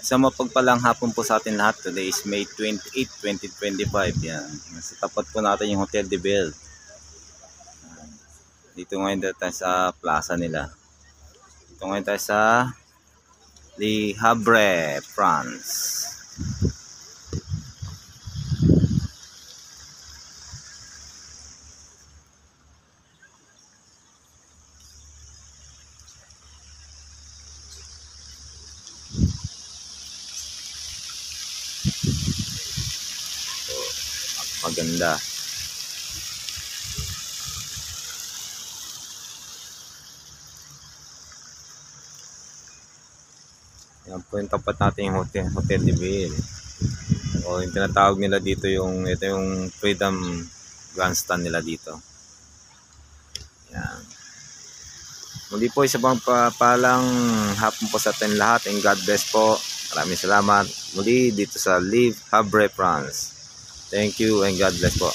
Isang mapagpalang hapon po sa atin lahat. Today is May 28, 2025. Yan. Nasa tapat po natin yung Hotel de Bell. Dito ngayon tayo sa plaza nila. Dito ngayon tayo sa Le Havre, France. Maganda. Yan po yung tapat natin yung Hotel de Ville. O yung tinatawag nila dito ito yung Freedom Grandstand nila dito. Yan. Muli po isa pang palang hapon po sa atin lahat, and God bless po. Maraming salamat muli dito sa Le Havre, France. Thank you and God bless po.